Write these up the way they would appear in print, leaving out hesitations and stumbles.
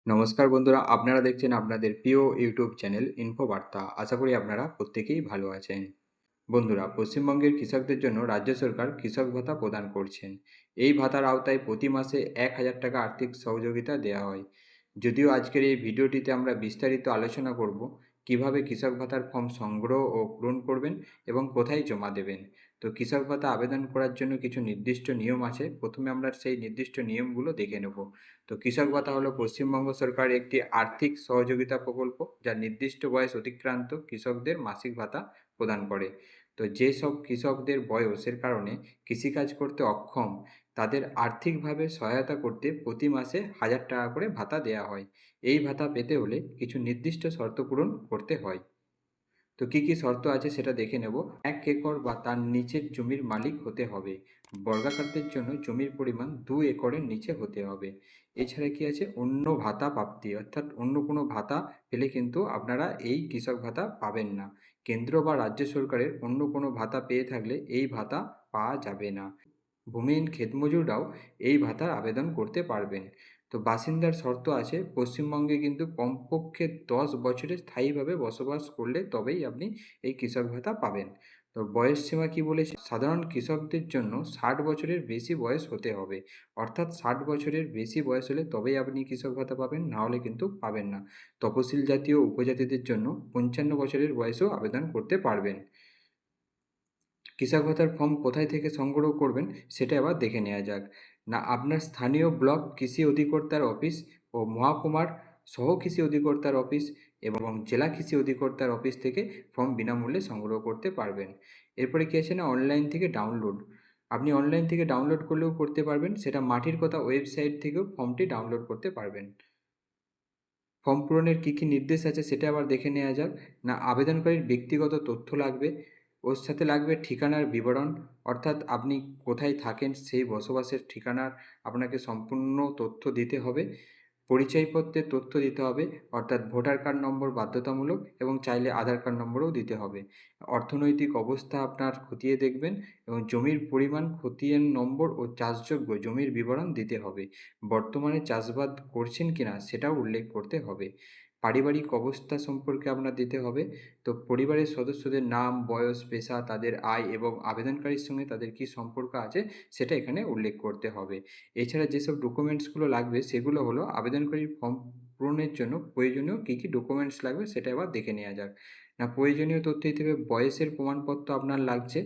নমস্কার বন্ধুরা, আপনারা দেখছেন আপনাদের প্রিয় ইউটিউব চ্যানেল ইনফো বার্তা। আশা করি আপনারা প্রত্যেকেই ভালো আছেন। বন্ধুরা, পশ্চিমবঙ্গের কৃষকদের জন্য রাজ্য সরকার কৃষক ভাতা প্রদান করছেন। এই ভাতার আওতায় প্রতি মাসে ১,০০০ টাকা আর্থিক সহযোগিতা দেওয়া হয়। যদিও আজকের এই ভিডিওটিতে আমরা বিস্তারিত আলোচনা করব কিভাবে কৃষক ভাতার ফর্ম সংগ্রহ ও পূরণ করবেন এবং কোথায় জমা দেবেন। তো কৃষক ভাতা আবেদন করার জন্য কিছু নির্দিষ্ট নিয়ম আছে। প্রথমে আমরা সেই নির্দিষ্ট নিয়মগুলো দেখে নেব। তো কৃষক ভাতা হলো পশ্চিমবঙ্গ সরকারের একটি আর্থিক সহযোগিতা প্রকল্প, যা নির্দিষ্ট বয়স অতিক্রান্ত কৃষকদের মাসিক ভাতা প্রদান করে। তো যেসব কৃষকদের বয়সের কারণে কৃষিকাজ করতে অক্ষম, তাদের আর্থিকভাবে সহায়তা করতে প্রতি মাসে ১,০০০ টাকা করে ভাতা দেওয়া হয়। এই ভাতা পেতে হলে কিছু নির্দিষ্ট শর্ত পূরণ করতে হয়। তো কী কী শর্ত আছে সেটা দেখে নেব। ১ একর বা তার নিচের জমির মালিক হতে হবে। বর্গাকারদের জন্য জমির পরিমাণ ২ একরের নিচে হতে হবে। এছাড়া কি আছে, অন্য ভাতা প্রাপ্তি, অর্থাৎ অন্য কোনো ভাতা পেলে কিন্তু আপনারা এই কৃষক ভাতা পাবেন না। কেন্দ্র বা রাজ্য সরকারের অন্য কোনো ভাতা পেয়ে থাকলে এই ভাতা পাওয়া যাবে না। ভূমিহীন ক্ষেতমজুররাও এই ভাতার আবেদন করতে পারবেন। তো বাসিন্দার শর্ত আছে, পশ্চিমবঙ্গে কিন্তু কমপক্ষে ১০ বছরের স্থায়ীভাবে বসবাস করলে তবেই আপনি এই কৃষক ভাতা পাবেন। তো বয়স সীমা কী বলেছে, সাধারণ কৃষকদের জন্য ৬০ বছরের বেশি বয়স হতে হবে। অর্থাৎ ৬০ বছরের বেশি বয়স হলে তবেই আপনি কৃষক ভাতা পাবেন, না হলে কিন্তু পাবেন না। তপশিল জাতি ও উপজাতিদের জন্য ৫৫ বছরের বয়সেও আবেদন করতে পারবেন। কৃষক ভাতার ফর্ম কোথায় থেকে সংগ্রহ করবেন সেটা এবার দেখে নেওয়া যাক। না, আপনার স্থানীয় ব্লক কৃষি অধিকর্তার অফিস ও মহকুমার সহ কৃষি অধিকর্তার অফিস এবং জেলা কৃষি অধিকর্তার অফিস থেকে ফর্ম বিনামূল্যে সংগ্রহ করতে পারবেন। এরপরে কী আছে না, অনলাইন থেকে ডাউনলোড। আপনি অনলাইন থেকে ডাউনলোড করলেও করতে পারবেন, সেটা মাটির কথা ওয়েবসাইট থেকেও ফর্মটি ডাউনলোড করতে পারবেন। ফর্ম পূরণের কী কী নির্দেশ আছে সেটা আবার দেখে নেওয়া যাক। না, আবেদনকারীর ব্যক্তিগত তথ্য লাগবে, ওর সাথে লাগবে ঠিকানার বিবরণ, অর্থাৎ আপনি কোথায় থাকেন সেই বসবাসের ঠিকানার আপনাকে সম্পূর্ণ তথ্য দিতে হবে। পরিচয়পত্রের তথ্য দিতে হবে, অর্থাৎ ভোটার কার্ড নম্বর বাধ্যতামূলক এবং চাইলে আধার কার্ড নম্বরও দিতে হবে। অর্থনৈতিক অবস্থা আপনার খতিয়ে দেখবেন এবং জমির পরিমাণ, খতিয়ান নম্বর ও চাষযোগ্য জমির বিবরণ দিতে হবে। বর্তমানে চাষাবাদ করছেন কিনা সেটাও উল্লেখ করতে হবে। পারিবারিক অবস্থা সম্পর্কে আপনার দিতে হবে। তো পরিবারের সদস্যদের নাম, বয়স, পেশা, তাদের আয় এবং আবেদনকারীর সঙ্গে তাদের কী সম্পর্ক আছে সেটা এখানে উল্লেখ করতে হবে। এছাড়া যেসব ডকুমেন্টসগুলো লাগবে সেগুলো হলো, আবেদনকারীর ফর্ম পূরণের জন্য প্রয়োজনীয় কী কী ডকুমেন্টস লাগবে সেটা এবার দেখে নেওয়া যাক। না, প্রয়োজনীয় তথ্য হিসেবে বয়সের প্রমাণপত্র আপনার লাগছে।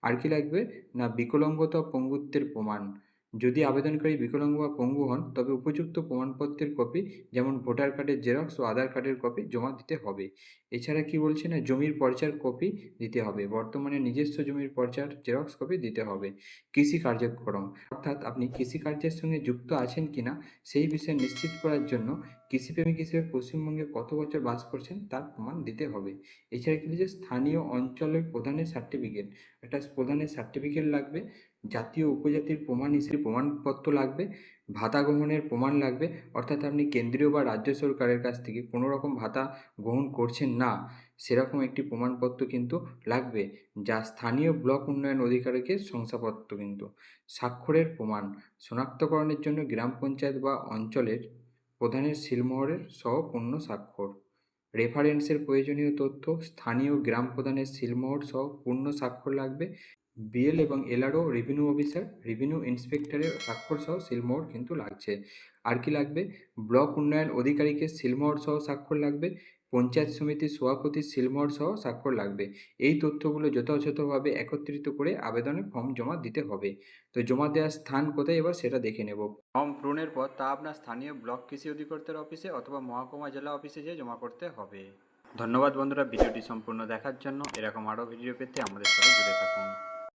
আর কি লাগবে, না বিকলাঙ্গতা ও পঙ্গুত্বের প্রমাণ। যদি আবেদনকারী বিকলাঙ্গ বা পঙ্গু হন তবে উপযুক্ত প্রমাণপত্রের কপি, যেমন ভোটার কার্ডের জেরক্স ও আধার কার্ডের কপি জমা দিতে হবে। এছাড়া কি বলছে না, জমির পর্চার কপি দিতে হবে, বর্তমানে নিজস্ব জমির পর্চার জেরক্স কপি দিতে হবে। কৃষি কার্যক্রম, অর্থাৎ আপনি কৃষিকার্যের সঙ্গে যুক্ত আছেন কিনা সেই বিষয়ে নিশ্চিত করার জন্য কৃষিপ্রেমিক হিসেবে পশ্চিমবঙ্গে কত বছর বাস করছেন তার প্রমাণ দিতে হবে। এছাড়া কি যে স্থানীয় অঞ্চলের প্রধানের সার্টিফিকেট, একটা প্রধানের সার্টিফিকেট লাগবে। জাতীয় উপজাতির প্রমাণ হিসেবে প্রমাণপত্র লাগবে। ভাতা গ্রহণের প্রমাণ লাগবে, অর্থাৎ আপনি কেন্দ্রীয় বা রাজ্য সরকারের কাছ থেকে কোনো রকম ভাতা গ্রহণ করছেন না সেরকম একটি প্রমাণপত্র কিন্তু লাগবে, যা স্থানীয় ব্লক উন্নয়ন অধিকারিকের শংসাপত্র কিন্তু। স্বাক্ষরের প্রমাণ, শনাক্তকরণের জন্য গ্রাম পঞ্চায়েত বা অঞ্চলের প্রধানের সিলমোহরের সহ পূর্ণ স্বাক্ষর। রেফারেন্সের প্রয়োজনীয় তথ্য, স্থানীয় গ্রাম প্রধানের সিলমোহর সহ পূর্ণ স্বাক্ষর লাগবে। বিএল এবং এলআরও, রেভিনিউ অফিসার, রেভিনিউ ইন্সপেক্টরের স্বাক্ষর সহ সিলমোহর কিন্তু লাগছে। আর কি লাগবে, ব্লক উন্নয়ন অধিকারিকের সিলমোহর সহ স্বাক্ষর লাগবে। পঞ্চায়েত সমিতির সভাপতির সিলমোহর সহ স্বাক্ষর লাগবে। এই তথ্যগুলো যথাযথভাবে একত্রিত করে আবেদনের ফর্ম জমা দিতে হবে। তো জমা দেওয়ার স্থান কোথায় এবার সেটা দেখে নেব। ফর্ম পূরণের পর তা আপনার স্থানীয় ব্লক কৃষি অধিকর্তার অফিসে অথবা মহকুমা জেলা অফিসে যেয়ে জমা করতে হবে। ধন্যবাদ বন্ধুরা, ভিডিওটি সম্পূর্ণ দেখার জন্য। এরকম আরও ভিডিও পেতে আমাদের সাথে জুড়ে থাকুন।